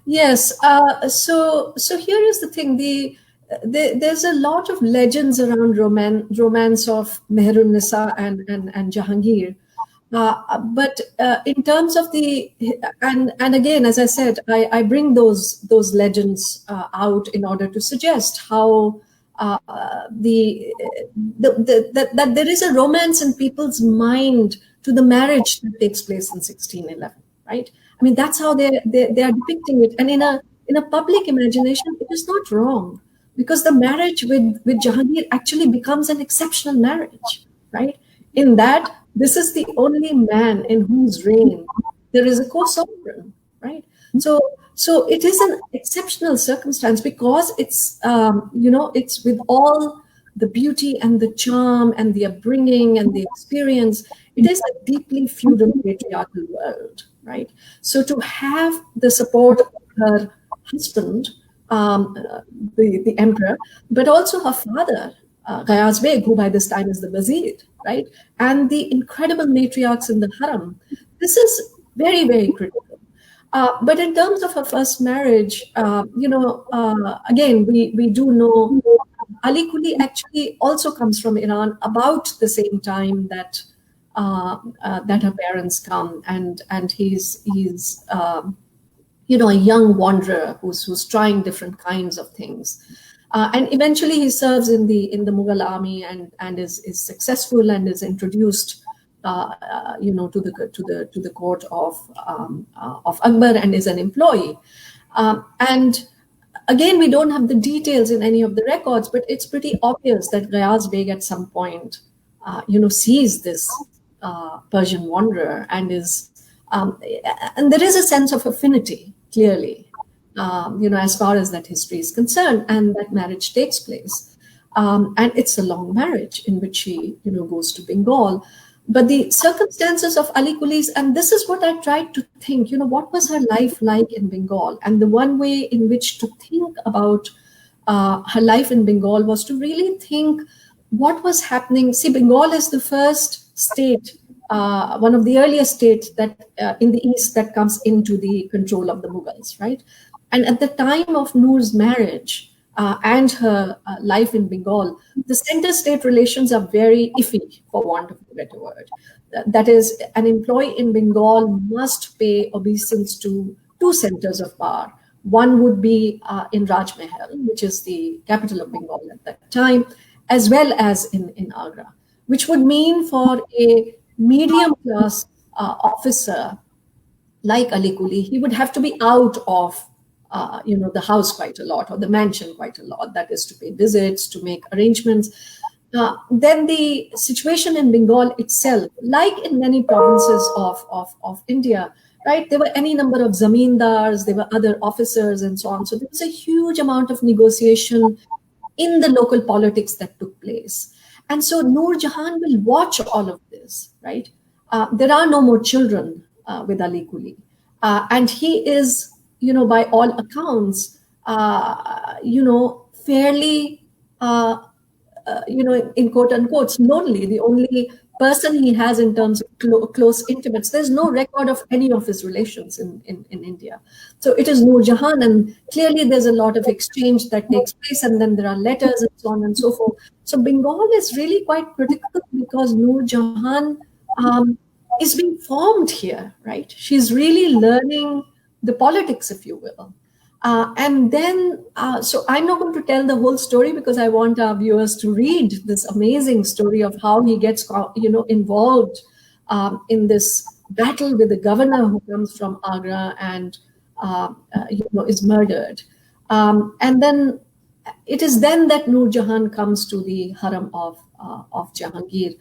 Yes. So here is the thing. There's a lot of legends around romance of Mehrun Nisa and Jahangir. But in terms of and again, as I said, I bring those legends out in order to suggest how that there is a romance in people's mind to the marriage that takes place in 1611, right? I mean, that's how they are depicting it, and in a public imagination, it is not wrong, because the marriage with Jahangir actually becomes an exceptional marriage, right? In that, this is the only man in whose reign there is a co-sovereign, right? So it is an exceptional circumstance, because it's with all the beauty and the charm and the upbringing and the experience. It is a deeply feudal patriarchal world, right? So to have the support of her husband, the emperor, but also her father, Ghayaz Beg, who by this time is the Wazir, right? And the incredible matriarchs in the harem. This is very, very critical. But in terms of her first marriage, again, we do know Ali Kuli actually also comes from Iran about the same time that her parents come, and he's a young wanderer who's trying different kinds of things. And eventually he serves in the Mughal army and is successful and is introduced to the court of Akbar, and is an employee. And again, we don't have the details in any of the records, but it's pretty obvious that Ghayaz Beg at some point sees this Persian wanderer and and there is a sense of affinity, clearly, as far as that history is concerned, and that marriage takes place. And it's a long marriage in which she, goes to Bengal. But the circumstances of Ali Kuli's, and this is what I tried to think, what was her life like in Bengal? And the one way in which to think about her life in Bengal was to really think what was happening. See, Bengal is the first state, one of the earliest states that in the east that comes into the control of the Mughals, right? And at the time of Noor's marriage and her life in Bengal, the center-state relations are very iffy, for want of a better word. That is, an employee in Bengal must pay obeisance to two centers of power. One would be in Rajmahal, which is the capital of Bengal at that time, as well as in Agra, which would mean for a medium-class officer like Ali Kuli, he would have to be out of the house quite a lot, or the mansion quite a lot. That is, to pay visits, to make arrangements. Then the situation in Bengal itself, like in many provinces of India, right? There were any number of zamindars, there were other officers and so on. So there was a huge amount of negotiation in the local politics that took place. And so Nur Jahan will watch all of this, right? There are no more children with Ali Kuli. And he is, by all accounts, fairly, in quote unquote, lonely. The only person he has in terms of close intimates, there's no record of any of his relations in India. So it is Nur Jahan, and clearly there's a lot of exchange that takes place, and then there are letters and so on and so forth. So Bengal is really quite critical, because Nur Jahan is being formed here, right? She's really learning the politics, if you will. And then, so I'm not going to tell the whole story, because I want our viewers to read this amazing story of how he gets, involved in this battle with the governor who comes from Agra and, is murdered. And then it is then that Nur Jahan comes to the harem of Jahangir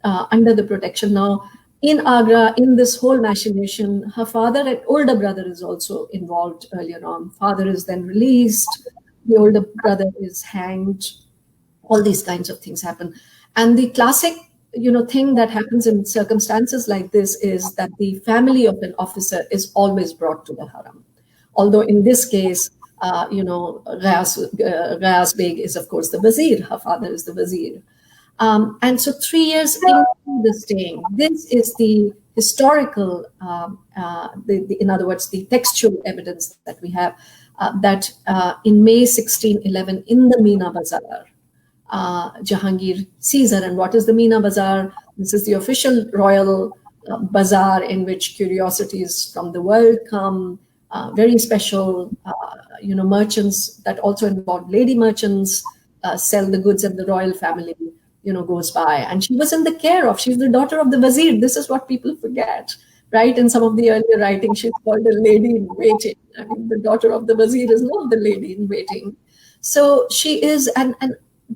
under the protection. Now, in Agra, in this whole machination, her father and older brother is also involved earlier on. Father is then released, the older brother is hanged, all these kinds of things happen. And the classic, thing that happens in circumstances like this is that the family of an officer is always brought to the harem. Although in this case, Ghayaz Beg is, of course, the Wazir. Her father is the Wazir. And so 3 years into the staying, this is the historical, in other words, the textual evidence that we have, that in May 1611, in the Meena Bazaar, Jahangir sees her. And what is the Meena Bazaar? This is the official royal bazaar in which curiosities from the world come, very special, merchants that also involve lady merchants sell the goods, and the royal family, goes by. And she was in the care of, she's the daughter of the Wazir. This is what people forget, right? In some of the earlier writings, she's called a lady in waiting. I mean, the daughter of the Wazir is not the lady in waiting. So she is, and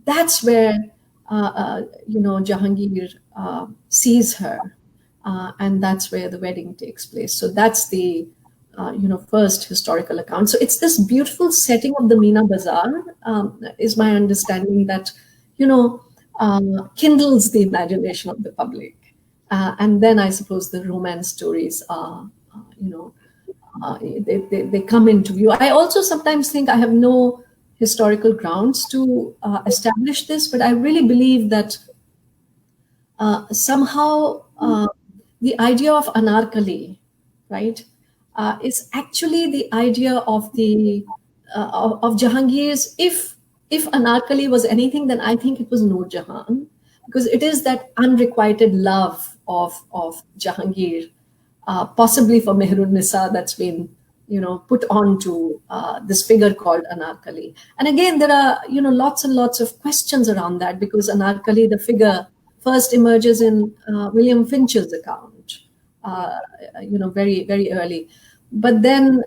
that's where, Jahangir sees her. And that's where the wedding takes place. So that's the, first historical account. So it's this beautiful setting of the Meena Bazaar, is my understanding, that, kindles the imagination of the public. And then I suppose the romance stories are, they come into view. I also sometimes think, I have no historical grounds to establish this, but I really believe that somehow the idea of anarkali, right, is actually the idea of the of Jahangir's. If anarkali was anything, then I think it was Nur Jahan, because it is that unrequited love of Jahangir, possibly for Mehrun Nisa, that's been put on to this figure called Anarkali. And again, there are lots and lots of questions around that, because Anarkali, the figure, first emerges in William Finch's account, very, very early. But then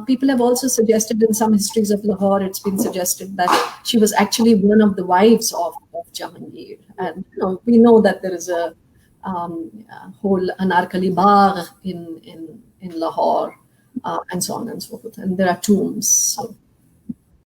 people have also suggested, in some histories of Lahore, it's been suggested that she was actually one of the wives of Jahangir. And we know that there is a whole Anarkali Bagh in Lahore, and so on and so forth. And there are tombs. So